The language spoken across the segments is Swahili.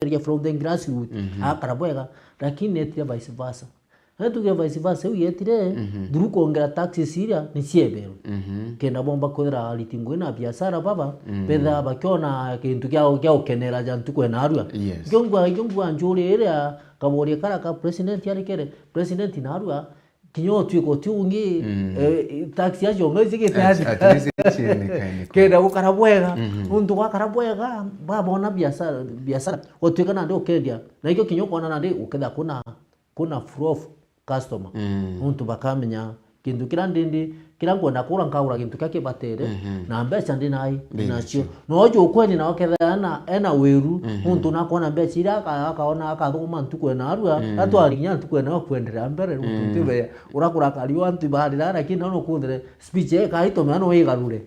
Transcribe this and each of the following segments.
from the grassroots akarabwega lakini netire vice versa tuge vice versa yetire duru kuongera taxes iria ni ciebero kenda bomba kuthira litingo na biashara baba betha bakiona kintu kya ukenera jantu kwena arua ngongwa njuri iria kabori karaka president yarekere president na arua kinyo twiko tungi taxi ya jonga zigifanya kenda ukarabwega untu wakarabwega babona biashara otwika ndio kendia na hiyo kinyo kona ndio ukenda kuna flow of customer untu bakamenya kintu kirandindi kirangona kura nkaura kintu kake batere na mbeca ndinai nacio nojo ukweni na okethana ena weru untu nakona mbeca ira akaona akathuma ntuko na arua atwarinya ntuko na kwendera mbere untu tibe urakura kariwa antu baharira lakini no kuthire speech kahito mano wigarure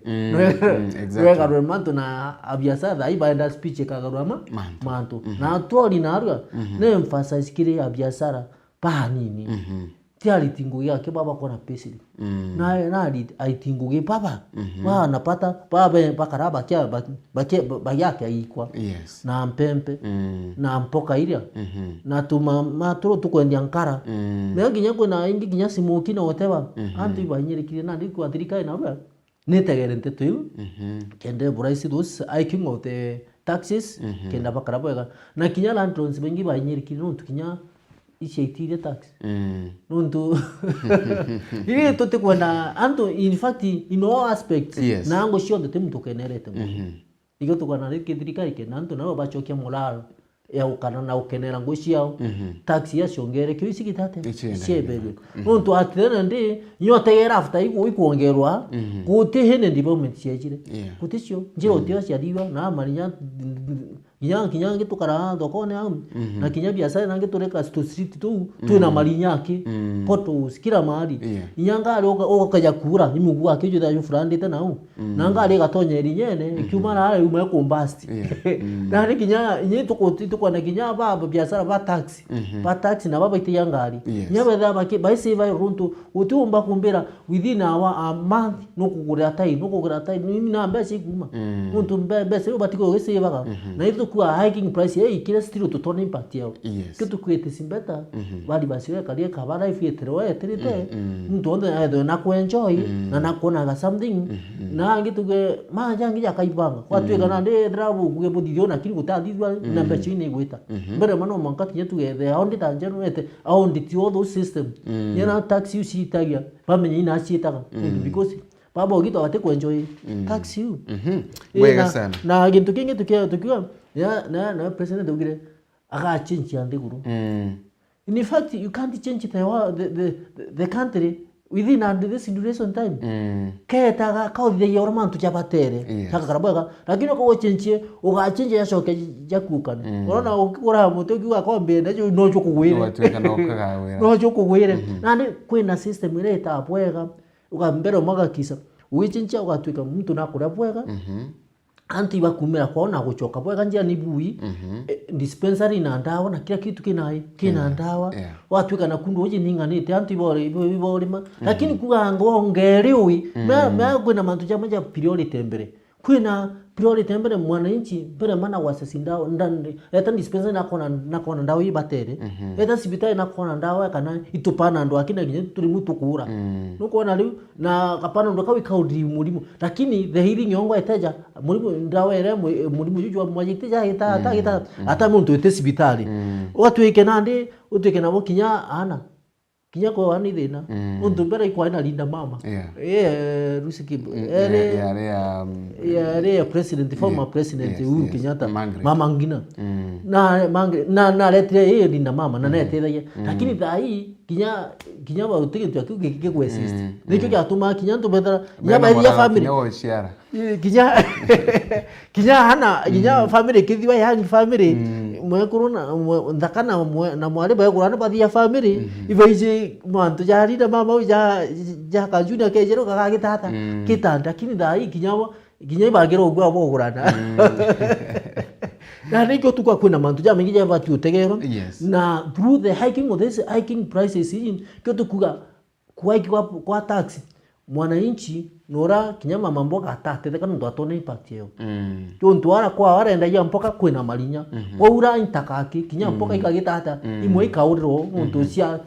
wigarure mantu na abiasa ibaenda speech kagaruma mantu na twori na arua ne emphasize kire abiasara pa nini tiari tingu yake baba kona pesa na aitingu ge baba napata baba bakaraba kia bayake aikwa na mpempe na mpoka iria na tuma maturo tukwendia nkara na ginyako na ingi ginya simuki na whatever antu ibanyirikire na ndiko atirika na baba netegerente tu kende buraisi dos aiking of the taxes kenda bakaraba na kinya land loans bengi banyirikire no tukinya ishaitire tax nuntu ile tote kwenda anto in fact in all aspects na ango sio de temu tokenerete igo to kana rikithirika ike nanto nabo bachokia molalo ya ukana na ukenera ngoshi yao tax ya shongere kyo isikitate shebele nuntu atlena ndi nyotegera after ikuongerwa kuti hene development siajire kuti sio njiro tio siadiwa na marinya kinyange tukara dokone na kinya biashara nange tureka street tu na malinyake poto sikira mali inyanga ali okaja kura imugu akejo da frandi tena nanga ali gatonyeri nyene ikiumana ali umwe combust na kinya inye tuko na kinya baba biashara ba taxi na baba itiyangari nyabeza baki baisi vai runtu utumba kumbera within a month nokugura tai ni na mbesi kuma runtu mbesi ubatiko wese baga na ito kwa hiking price kila stilo tutone impact yao kitu kwete simbeta bali basi kalia kabara ifieteroe eterite mtonde ado na kuenjoy na nakona ga something na ngitu ke majangi yakaibanga kwatwe kana de drabu kugebodidio na kili kutadizwa na pechini gwita mbere mano manka kinye tugethe aundi tanjero ete aundi tio those system yana taxi usitagia bamenye ina achitaga because babo gito ate kuenjoy taxi wega sana na gintu kingi tukiwa na president ugire aga change ande guru in fact you can't change the country within this duration time keta ka odide yorman tu chabatere saka karabwega lakini ko change uga change ya shoke jakukana unaona ukura moto kiwa kombe nacho nojo kugwire nojo kugwire nani kwina system ile itapwega ukambero magakisa wichincha ugatwika mtu nakura bwega anti bakumera kwaona gucoka bwega njia ni bui dispensary na ndawa na kila kitu kina ndawa watwika na kundu oje ninganite anti bore lakini kugango ngeriwi me kwina mantu chamaja priority mbere kwina priority mbere mwananchi mbere mana wasasi ndawa ndani eta dispensary nakona ndawa ibatere eta sibitari nakona ndawa kana itupana ndo akina kinye turi mutu kura nuko na kapana ndo kawika udi mulimo lakini the healing yongo eteja mulimo ndawa ere mulimo jujwa mwajiteja hata muntu ete sibitari watu ikenande utike nabo kinya ana kinya ko ani thina untu mbere kwa ina linda mama rusiki president former president Uhuru Kenyatta mama ngina na letre linda mama na netetheia lakini thai kinya ba utike tu akike kwesist nikyo kyatuma kinya ntu bethara nyaba ya family kinya hana kinya family kithiwa ya family mwekuruna ndakana na mwale ba kurana ba ya family iveje mwantu jari da mama ja kajuna kejero kakagitata kitanda lakini thai kinya bagero gwa bogurana na niko tukwa kuna mantu jamengi java tutegero na through the hiking of this hiking prices in kyo tukuga kwa taxi mwananchi nora kinyama mamboga atatete kana ndo atone impact yeo yo ntwara kwa arenda ya mpoka kwina marinya kwa ura intakaki kinyama mpoka ikagitata imwe ikauriro muntu cia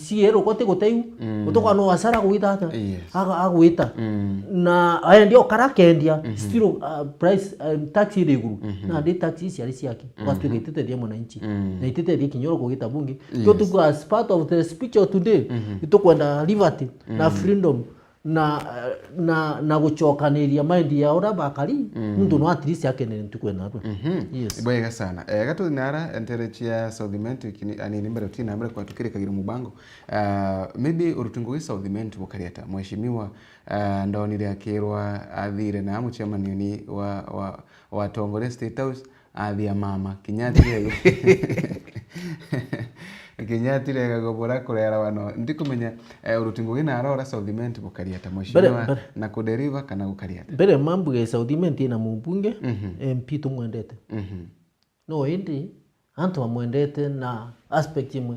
ciero kote goteu utoka no asara kuitata agwita na aya ndio karakendia still price tax ile iguru na de tax cia ciake kwa tuge itete dia mwananchi na itete dia kinyoro kugita bunge yo tuko as part of the speech of today itokwenda liberty na freedom na gucokaniria mind ya ora bakari muntu no at least yake ne tukwena yes bwega sana gato nara enterechia Southment ani nimbere tina mbere kwa tukire kagira mubango maybe urutungu wi Southment bukariata mheshimiwa ndonire akirwa athire na amu chairman ni wa Tongole State House athia mama kinyatire kinyatire gagobora kurera wano ndikumenya urutingo gina arora Southment bukariata mheshimiwa na kuderiva kana gukariata bere mambu ya Southment ina mumbunge MP tumwendete no indi antu amwendete na aspect imwe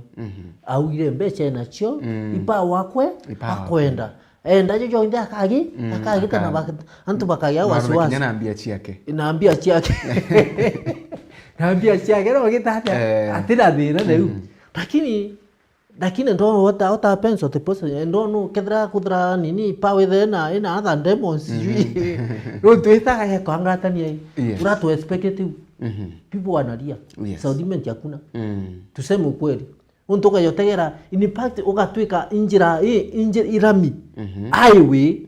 awire mbecha nacho ipa wakwe akwenda ndaje jo ndia akagi kana antu bakaya wasiwasi kinyana ambia chiake naambia chiake naambia chiake no gitata atira thina leo lakini ndo wata penso te posa ndo no kudra nini pawe thena ina other demons ro tuita ya kwangatania ura tu expectative people wanalia Southment yakuna tuseme ukweli untoka yotegera in fact ugatwika injira irami highway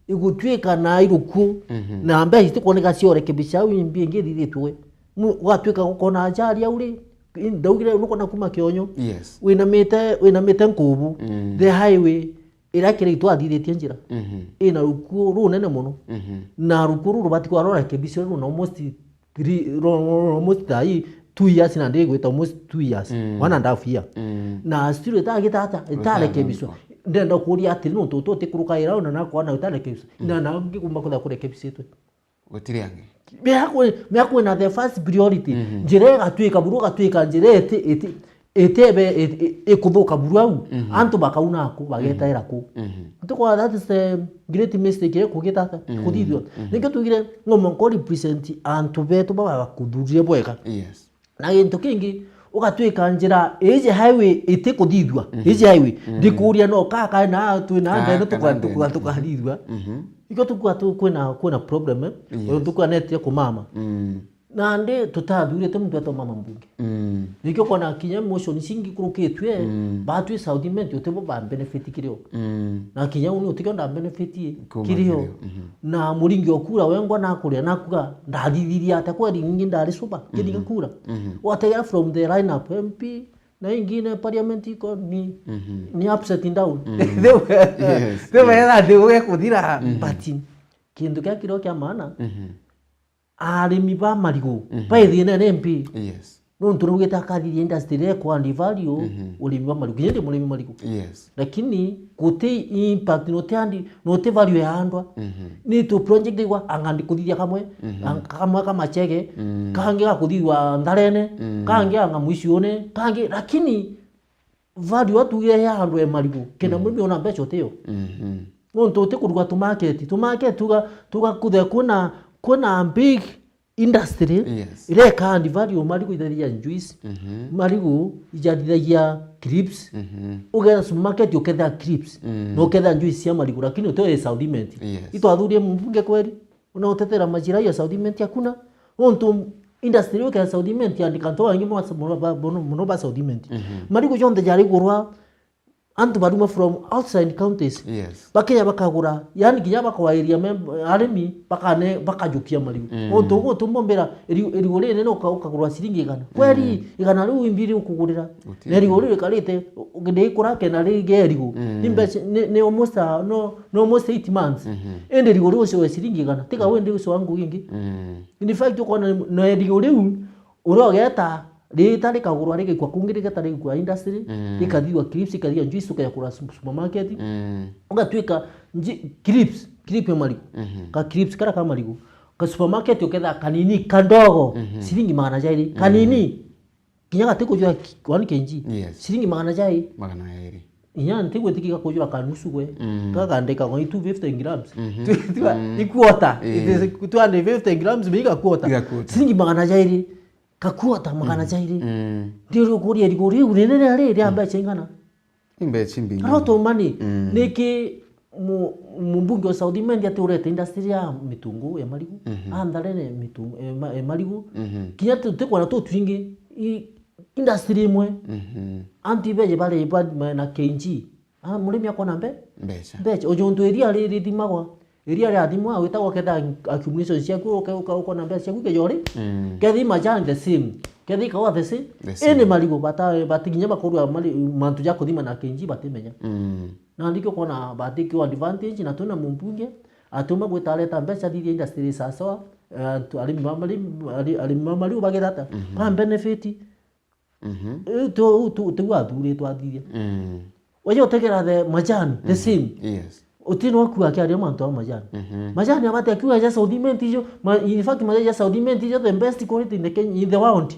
igutwika na iruku na ambaye itikoneka siorekebisha wimbi ngiri tuwe ugatwika ukona ajali ya ule ndaugire nuko nakuma kionyo wina mete nkubu the highway irakire itwa thithietie njira ina ruku runene muno na ruku rubati kwa rora kebisho no almost 2 years na ndego ita almost 2 years 1.5 year na still itagitata itarekebisho ndenda kuria ati no toto tikuruka ira na nakwana itarekebisho na ngigumba kutha kurekebisitwe gutiriange miako na the first priority njire gatwika buru gatwika njire etebe ekuthuka buru au antu bakauna ako bagetaira ko ntoko that is the great mistake kugitata kuthithio ninge tugire ngomo ko represent antu betu baba kudurie bweka na gintu kingi ugatwika njira eje highway itikuthithwa eje highway ndikuria no kaka na twina ndeno tukathithwa iko kwena problem tukwa net ya kumama na ndi tutadhure tumtu ato mama mbunge nikyo kona kinya motion singi kuruketwe batwe Southment utebo ba benefit kirio na kinya uni utikenda benefit kirio na muringi okura wengwa na kuria nakuga ndadithiria atakwa ringi ndari suba kidinga kura whatever from the line up MP na ingine parliament iko ni upsetting down they were kuthira but kindu kya kiro kya maana arimi ba marigo paithie na MP no nturugeta kathiri industry kwa ndi value ulimi ba marigo yende mulimi marigo lakini kote impact note value ya andwa ni to project igwa angandi kuthithia kamwe kama chege kange gakuthithwa ndarene kange anga mwicione kange lakini value watu ya andu e marigo kena mulimi ona mbecho teo nto te kuruga to market tuga kuthe kuna big industry ile kandi value marigo itharia juice marigo ijadithagia crips ugera supermarket uketha crips no ketha juice ya marigo lakini utoe Southment ito athurie mbunge kweli unaotetera majira ya Southment yakuna nto industry uketha Southment andika ntoa ngimo muno ba Southment marigo jonde jari gurwa antu baruma from outside counties bakenya bakagura yani kinya bakawairia arimi bakajukia marigo onto tumombera erigore nene ukagura siringi igana kweli igana riu imbiri ukugurira erigore kalite ugende ikura kena rige erigo nimbe ne almost no almost 8 months ende erigore ucio siringi igana tika wende ucio wangu wingi in fact uko na erigore urogeta rita rikagurwa rigikwa kungiri gatari kwa industry ikathiwa clips ikathia juice ukayakura supermarket ugatwika clip ya marigo ka clips kara ka marigo ka supermarket uketha kanini kandogo siringi 200 kanini kinyaga tiko jwa 1 kg siringi 200 inya ntigwetikika kujura kanusu gwe kakandika kwa 250 grams ikuota it is 250 grams biga kuota singi magana jairi kakuota magana jairi ndio kuria rigori urene ale ria mba chengana imbe chimbi roto mani niki mumbunge wa Saudi Media turete industry ya mitungu ya marigu andalene mitungu marigu kinya tutekwa na to twingi industry imwe anti beje bale na KG murimi akona mbeca ojonto eria ri dimagwa eria ria dimwa witagwo ketha accumulation ciaku ukona mbeca ciaku kejori kethi majani the same kethi kawa the same ene marigo batiginya bakorwa mantu ja kuthima na KG batimenya na ndiko kona batiki advantage na tuna mumbunge atuma gwitaleta mbeca thithia industry sasa alimamali ubagirata pa benefit tu athuri twathithia waje utegera the majani the same yes utino kuwa kia mantu wa majani majani abate akiwa ja Saudi Menti in fact majani ja Saudi Menti the best quality in the world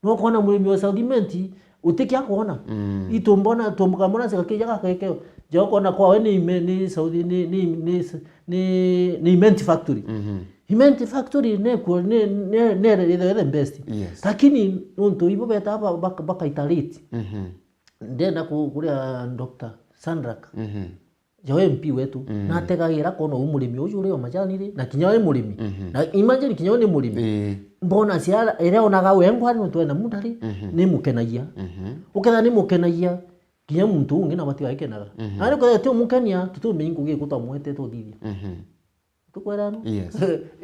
no kona mulimi wa Saudi Menti utikia kuona itombona tomkamona sikakija kakekeo joko na kwa ni Saudi ni Menti factory Himenti factory ne the best lakini unto ibo beta baka italiti ndenda kuria Dr. Sandrak jawe MP wetu na tegagira kono umulimi uyu uri majani ri na kinyawe mulimi na imagine kinyawe ni mulimi mbona cia ere onaga wengwa ni twena mundari ni mukenagia uketha ni mukenagia kinya muntu ungi na bati waikenaga ari ko te mukenia tutumingu gi kutamwete tuthithia tukwerano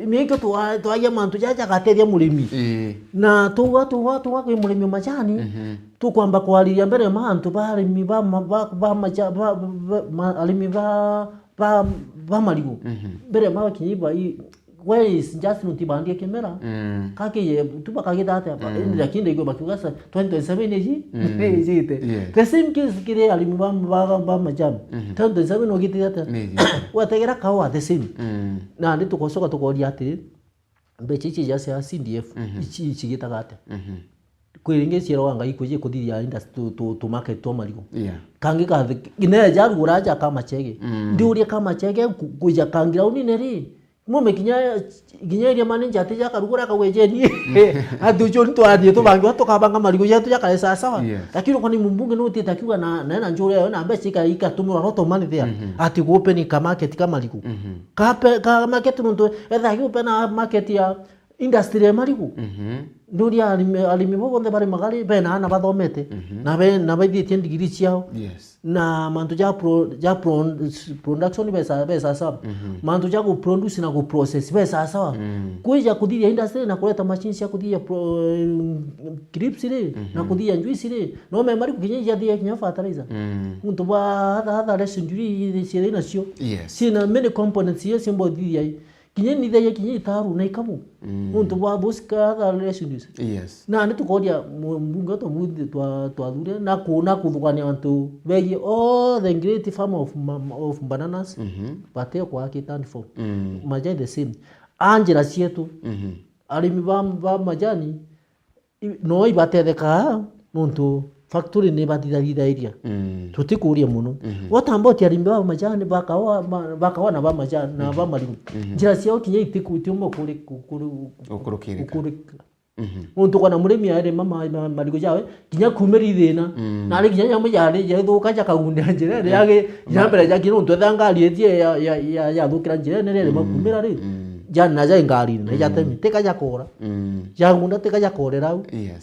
imiko twaye mantu jaja gateria mulimi na tuwa kwi mulimi majani tukwamba kwaliria mbere mantu balimi alimi ba marigo mbere ma kinyiba where is just nutibandie kemera kake tubakagidate hapa lakini ndio bakugasa 27 eji jite the same case kile alimi ba majani 27 ogitiyata wategera kawa the same na ndi tukosoka tukoria ati mbeche ichi jase ya CDF ichi gitagate kwiringe ciero wanga ikuje kuthithia industry to market to marigo kangi ka ine jarugura ja kama chege ndiurie kama chege kuja kangira unine ri mume kinya iria manager ati ja karugura kawejeni atucho ntwathie tubangi tukabanga marigo yetu ja kaisa sawa lakini kwa ni mumbunge no titakiwa na njore yo na mbeca ikatumwa roto mani there ati open ka market ka marigo ka market muntu etha open na market ya industry ya marigo nduria alimi bonde bari magari bena ana bathomete na baithie degree ciao na mantu ja production besa sawa mantu ja produce na process besa sawa kuija kuthithia industry na kuleta machines ya kuthithia clips ile na kuthithia juice ile no me mari kukinya thia kinya fertilizer muntu ba hada residue ile na sio sina many components here simbo thithia kinya ni thia kinya itaru na ikamu muntu ba buska hada residues na ni tukodia mbunga to mudi twadure na kuna kuthukania antu begi all the great farm of bananas bate kwa kitan for majani the same anjira cietu alimi ba majani no ibatetheka muntu factory ne batithagithairia tutikuria muno watamboti alimi ba majani bakawa na ba majani na ba marigo njira ciao kinya itikuti umo kuri muntu kana murimi ari mama marigo jawe kinya kumeri thina na ari kinya nyamu yari ya thuka ja kagunde njira ri yage yambere ja kino ntwe thangari etie ya thukira njira ne ri makumira ri ja na ja ngari ne ja temi teka ja kora ja ngunda teka ja korera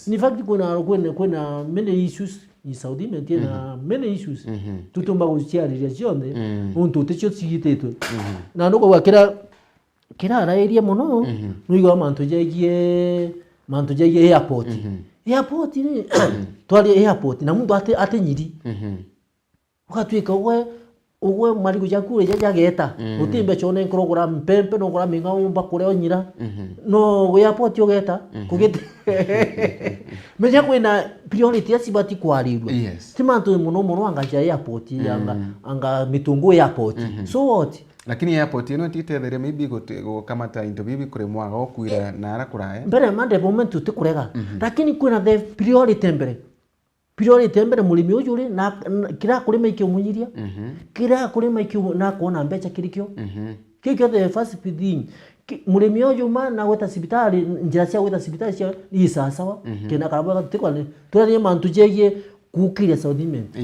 ni fact kuna many issues in Saudi Media na many issues tutumba kuchiaria cionde muntu techo cigitetu na nuko gwakira kira area muno nuigo mantu jagie airport ni twali airport na mundu ate nyiri ukatwika uwe marigo jakure jageta utimbe chone nkrogora mpempe no gora minga umba kure onyira no we airport yogeta kugete meja kwina priority asibati kwarirwa timantu muno anga airport anga mitungu airport so what lakini airport ino titethera maybe kama ta interview kure mwaga okwira nara kuraya mbere mande moment utikurega lakini kuna the priority mbere priority mbere mulimi uyu ri na kira kurima ikio munyiria kira kurima ikio na kuona mbeca kirikio kikyo the first thing mulimi uyu na weta sibitari njira cia weta sibitari cia isasawa kena karabwa tutikwane turarie mantu jegie kukiria Southiment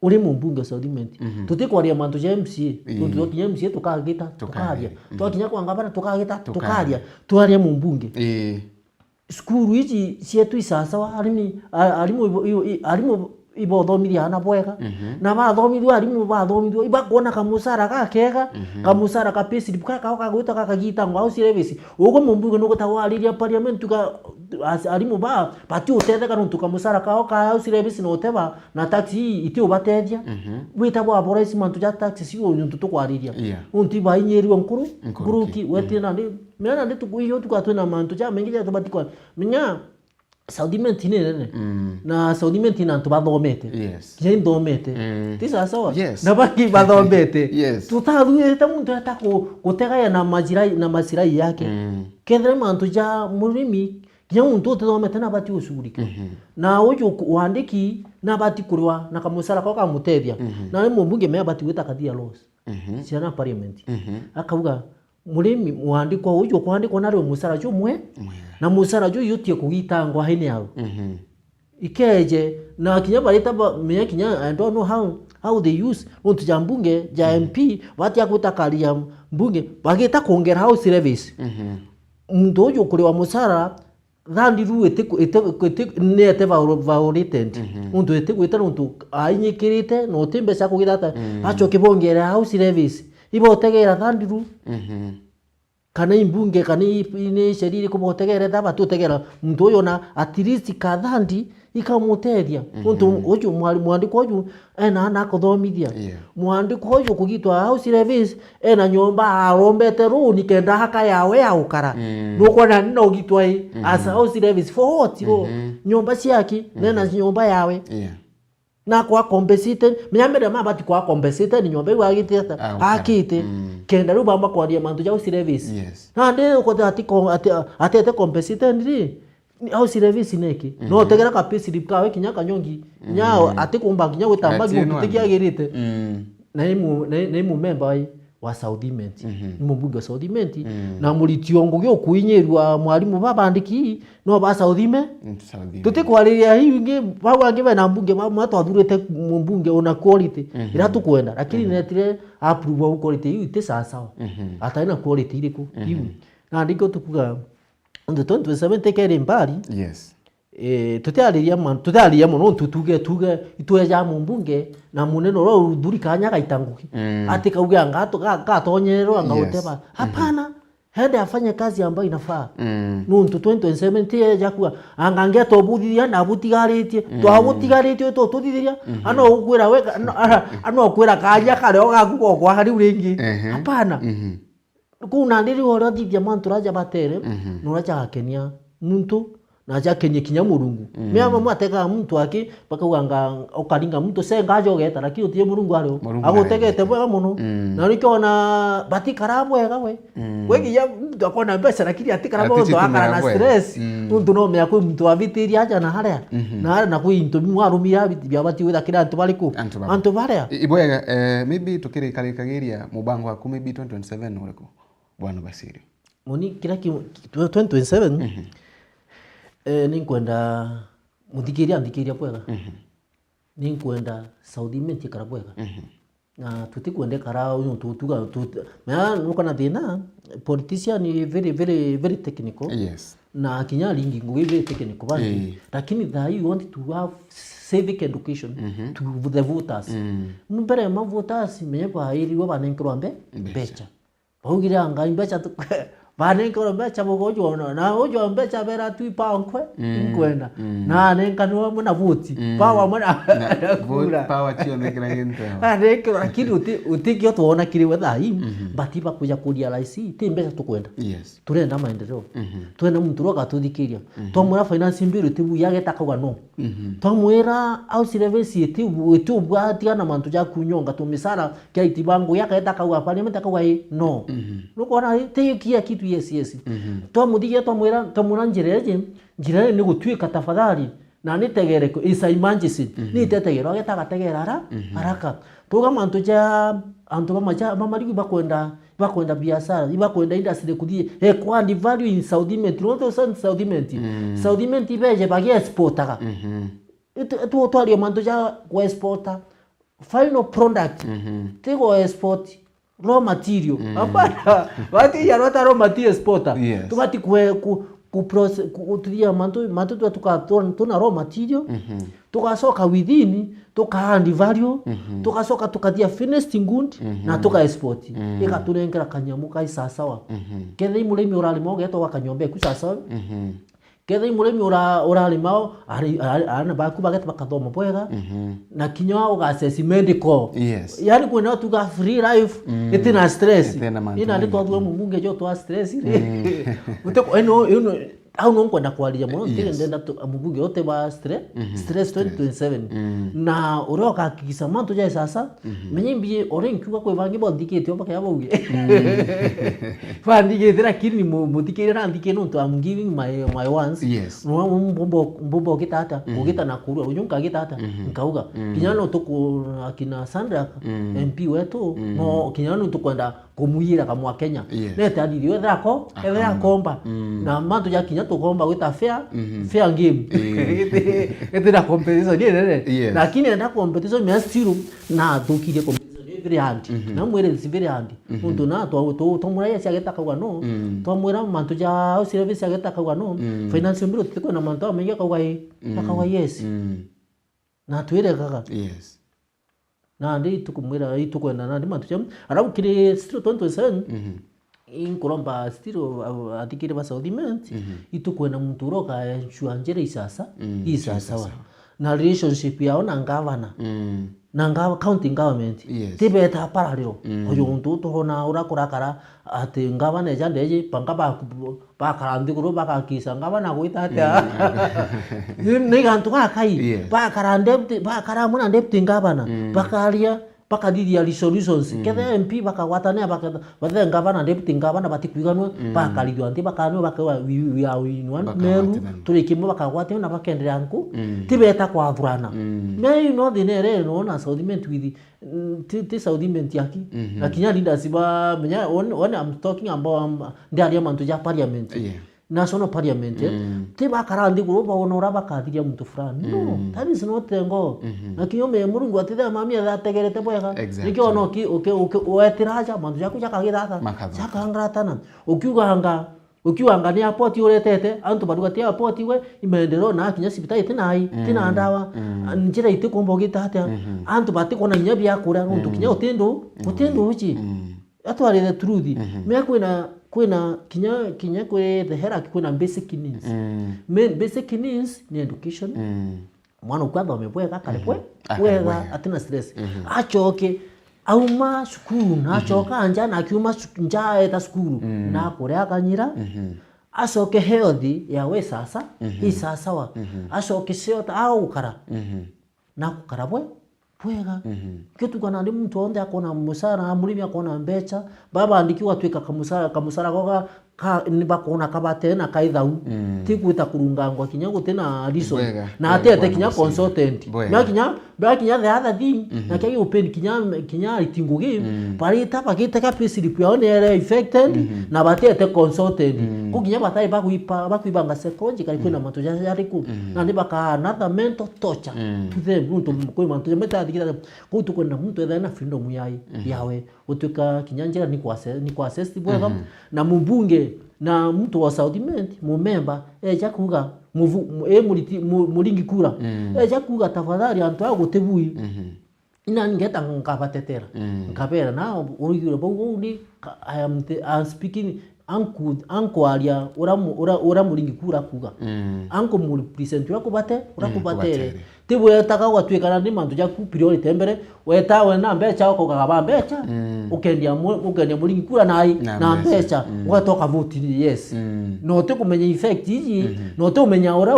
uri mumbunge Southiment tutikwaria mantu je MCA tukinya MCA tukagita tukaria tukinya kwa ngabana tukagita tukaria twaria mumbunge skuru ici cietu isasawa arimu ibothomithia ana bwega na bathomithio arimu bathomithio ibakuona kamusara gakega kamusara ka payslip ka gwita kakagita ngwa service ugo mumbunge no gutawariria parliament ka arimu ba pati utetheka no tukamusara ka service no teba na taxi iti ubatethia wita bwa boraisi mantu ja taxi sio nyuntu tukwariria unti ba inyeri onkuru guruki wetina ndi mena ndi tukuiyo tukatwena mantu ja mengi ja tubatikwa minya Southiment nene na Southiment na tubathomete je ndomete tisa sawa na baki bathomete tutathuite muntu atako gutegaya na mazirai yake kethre mantu ja murimi kinya muntu uthomete na bati ushugurike na uyu wandiki na bati kuriwa na kamusara kwa kamutethia na mumbunge me bati gwita kathia laws ciana parliament akauga mulimi mwandiko uyu kwandiko nari musara jo mwe na musara jo yutie kugitangwa haine yao ikeje na kinya barita me kinya I don't know how they use untu jambunge ja MP bati yakutakaria mbunge bagita kuongera house service muntu uyu kuri wa musara thandi ru ete nete violated untu ete gwita untu ainyikirite no timbe cia kugithata acho kibongera house service ibotegera thandiru kana imbunge kana ine sheriri kubotegera daba tutegera muntu uyo na at least ka thandi ikamutethia muntu uyu mwandiko uyu na kuthomithia mwandiko uyu kugitwa house service na nyomba arombete runi kenda haka yawe ya ukara nukona nina ugitwa as house service for what nyomba ciaki nena nyomba yawe na kwa compensated minyamere mabati kwa compensated nyombe wagiteta akite kenda ruba mba kwa dia mantu ja service na ndi uko atete compensated ndi au service neki no tegera ka payslip kawe kinyaka nyongi nyao atikumba kinya gutamba gutikiagirite na imu member wa Southiment mumbunge wa Southiment na mulitiongo gyo kuinyerwa mwalimu babandiki no ba Southiment tutikwariria hingi bawange bana mbunge matwathurite mumbunge ona quality ira tukwenda lakini netire approve wa quality yu ite sawa ataina quality iriku yu na ndiko tukuga ndo 2027 kere mbali tutariria muno tuge itweja mumbunge na muneno ro dhuri kanya gaitanguki ati kauge angato gatonyerero angoteba hapana hende afanye kazi ambayo inafaa muntu 2027 jakua angange tobuthia na butigaritie twabutigarite to tutithiria ano ukwira weka ano ukwira kanya kare ogakuko kwa hari uringi hapana kuna ndiri ora thithia mantu raja batere no raja akenia muntu na jakenye kinya murungu mema mwateka mtu aki paka wanga okaringa mtu senga jogeta lakini utie murungu ario agotegete bwa muno na nikiona bati karabo ega we wegi ya mtu akona pesa lakini atikara ndo akara na stress mtu no mya mtu avitiri aja na haria na kuinto mwarumira bya bati witha kira antu baliku antu baria ibwega maybe tukire kalikagiria mubango wa 2027 ureko bwana Basiri moni kira 2027 ninkwenda muthikiria bwega ninkwenda Southiment kara bwega na tutikwende kara uyu tutuga na nukana thina politician ni very technical na kinya lingi ngugi very technical bali lakini you want to have civic education to the voters mbere ma voters mepa iriwo banenkro becha baugira anga imbecha banenko mbecha bogojo na ojo mbecha bera tu pankwe kwenda na nenkanwa muna vuti pawa muna vote power chio nekira yente areke lakini utikio tuona kiri wetha hii batiba kuja kudia laisi ti mbecha tukwenda turenda maendeleo twena mtu roka tuthikiria twamura finance bill tibu yage takauga no twamwira au service tibu bwatia na mantu ja kunyonga tumisara kia itibangu yake takauga parliament takauga no nukona tikia yes twamuthigia twamwira njira ni gutwika tafadhali na nitegereko isa emergency ni tetegero getagategera haraka tuga mantu ja antu bamari bakwenda biashara bakwenda industry kudie equal value in South Roto South beje bagi exportaka itu twali mantu ja kwa exporter final product tego export raw material hapana wati ya raw material exporter tubati ku process kutudia mantu tuna raw material tukasoka within tukahandi value tukasoka tukatia finished good na tuka export ikatunengera kanyamuka isasawa kethe imurimi uralimo geto wakanyombe ku sasawa kethe imurimi uralimao ana baku bageta bakathoma bwega na kinyo ugaccess medical yani kwena tuga free life itina stress ina ndiko tu mungu ngejo to stress uteko eno au nkwenda kwalia muno ndenda mubuge yote ba stress 2027 na uroka kikisa mantu ja sasa menyimbi orenkuga kwe vangi bondikete obaka yabuge fandike tira kini mutikere randike no to I'm giving my ones mbombo kitata ugita na kurua unyunka kitata nkauga kinyano to akina Sandra MP wetu no kinyano to kwenda kumuyira kamwa Kenya neta ndiyo thako evera komba na mantu ja kinya to komba wita fair game ete na competition ni lakini enda competition mya still na tukije competition very hard na mwere very hard muntu na to muraya cyageta kagwa no to mwera mantu ja service cyageta kagwa no finance mbiro tiko na mantu amenye kagwa yes na tuire kaka na ndi tukumwira itukwenda na ndi mantu cyam arabu kire still 2027 inkuromba still atikire ba South itukwenda mtu roka chuanjere isasa wa na relationship yao na governor na county government tibeta paralelo oyo muntu tuhona urakurakara ati governor jandeje panga ba karandi kuro bakakisa governor goitata ni gantu kai ba karande ba karamuna deputy governor bakalia bakadidia resolutions kethe MP bakawatania bathe governor deputy governor batikwiganwa bakalidwa ndi bakanwa bakawa we are in one meru turikimo bakawatania na bakendelea nku tibeta kwa thurana me no dinere no na South with the South yaki na kinya leaders ba menya when I'm talking about ndiaria mantu ja parliament national parliament tiba karandi kuroba onora bakathiria muntu fulani no that is not ngo na kiyome murungu atitha mami athategerete bwega nikyo no ki wetiraja mantu yaku yakagithata yakangratana ukiuga ni apoti uretete antu baduga tia apoti we imendero na kinya sibitari tina ndawa njira itikombo gitata antu batikona nya bya kura ntu kinya utendo uchi atwari the truth me kwina kinya kwe the hierarchy kwina basic needs basic needs ni education mwana ukwadha umebweka kalepwe wega atina stress achoke auma shukuru na achoka anja na kiuma nja eta shukuru na korea kanyira asoke healthy ya we sasa isasa wa asoke seota au kara na kukarabwe pwega kitu kana ndi mtu onde akona musara mulimi akona mbecha baba andikiwa twika kamusara goga ni bakona kabate na kaithau tikuita kurungangwa kinyango tena riso na atete kinya consultant na kinya the other thing na kaya open kinya itingugi parita pakita ka slip yaone affected na batete consultant kukinya batai bakuibanga psychological kwina mantu yariku na ndi baka another mental torture to them mtu kwa mantu meta dikira kutu kwenda mtu ethana freedom yawe utuka kinyanjira ni kwa assess bwega na mbunge na mtu wa South mu member jakuga mulingi kura jakuga tafadhali antu agutebui ina ngeta ngabatetera ngabera na urigiro bogundi I'm speaking anko alia ura mulingi kura kuga anko mu present yako bate urakubatere tibu yataka watwekana ndi mantu jaku priority mbere weta wena mbecha wako kagaba mbecha ukendia mulingi kura na mbecha watoka vote yes no te kumenya effect iji no te umenya ora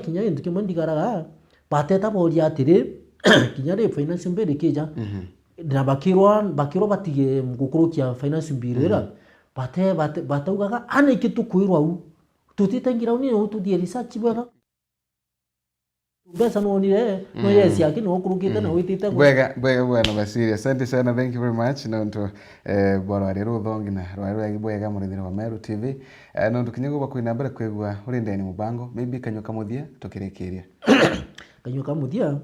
kinya indu kimondigaraga bateta boli atire kinya re finance mbere kija na bakirwa batige mgukurukia finance mbirera bataugaga ana ikitu kuirwa u tutitengira uni no tudie research bwega Besa no nire no yes yake no kurukite na witite bwega bwana Basiri, asante sana, thank you very much no nto bora rero thongi na rwari bwega murithira wa Meru TV no ntukinyago bakwina mbere kwegwa uri ndeni mubango maybe kanyoka muthia tukirekeria kanyoka muthia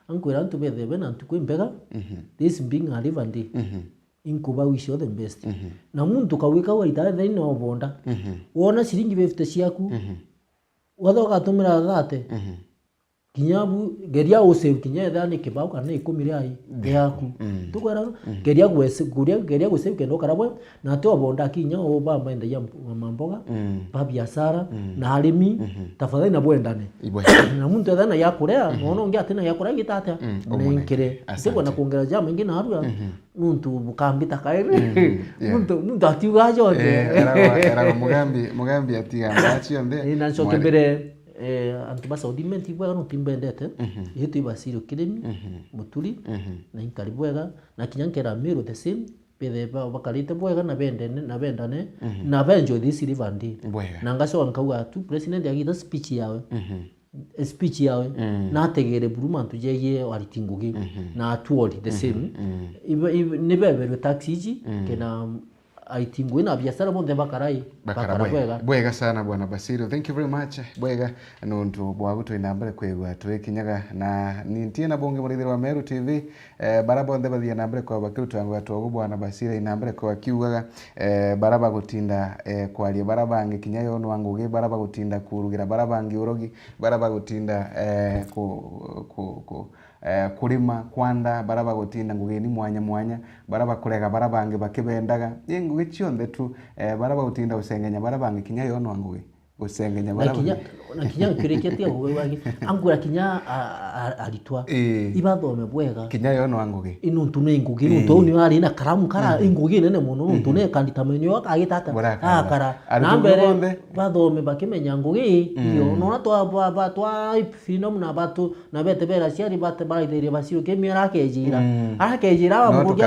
ankwira ntu bethebe na ntu kwimbega this being a live day inkuba wish you the best na muntu kawika waita thai no bonda wona siringi 50 ciaku wathoka tumira thate kinyabu geria usave kinya thani kibao kana 10 rai yaku tukwara geria gwese geria gusave kendo karabwe na to bonda kinya o bamba enda ya mamboga ba biashara na arimi tafadhali na bwendane na muntu thana ya kurea nono ngia tena ya kurea gitata ninkire siko na kuongera jamu ingine haru muntu bukambita kaire muntu atiuga jote era mugambi atiga machi onde ina chokebere antu basa odimenti bwa no timbendete yetu ibasiro kiremi muturi na inkari bwega na kinyankera Meru the same pede bakalite bwega na bendane na benjo this livandi na ngaso ankauga tu president yagita speech yawe na tegere buruma tujeye walitingugi na tuoli the same nibebe taxi kena aitingwe na biashara bonde bakarai bwega sana bwana Basiri, thank you very much bwega nuntu bwagutu inambere kwegwa twekinyaga na nintie na bonge murithira wa Meru TV baraba ndeba thia nambere kwa bakiru twangu twago bwana Basiri inambere kwa kiugaga baraba gutinda kwaria baraba ange kinyayo no wanguge baraba gutinda kurugira baraba ange urogi baraba gutinda kurima kwanda baraba gutinda ngugeni mwanya baraba kurega baraba ange bakibendaga ngugi cionthe tu baraba gutinda usengenya baraba ange kinya yo no ngugi usengenya baraba na kinya kireketia ngugi wagi angura kinya alitwa ibathome bwega kinya yo no ngugi inuntu ne ngugi nuntu ni ari na karamu kara ngugi nene muno nuntu ne kandita menyo akagitata kara na mbere bathome bakimenya ngugi iyo no twa phenom na batu na bete bera ciari bate baithiria basio kemira akejira bamugi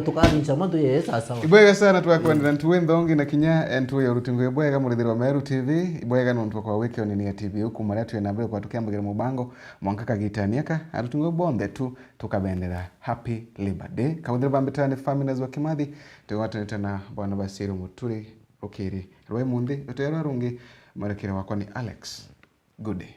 tukanincha mantu yesa sawa bwega sana twakwendera ntuwe nthongi na kinya ntuwe urutingo bwega murithira wa Meru TV bwega nuntu kwa wiki oni ya TV huku maria twena kwa tukiambagira mubango mwanka kagitaniaka arutingo bonde tu tukabendera happy Labor Day kaudira bambetane families wa Kimathi tuwatete na bwana Basiri Muturi okiri rwe mundi utera rungi marekera wakwa ni Alex. Good day.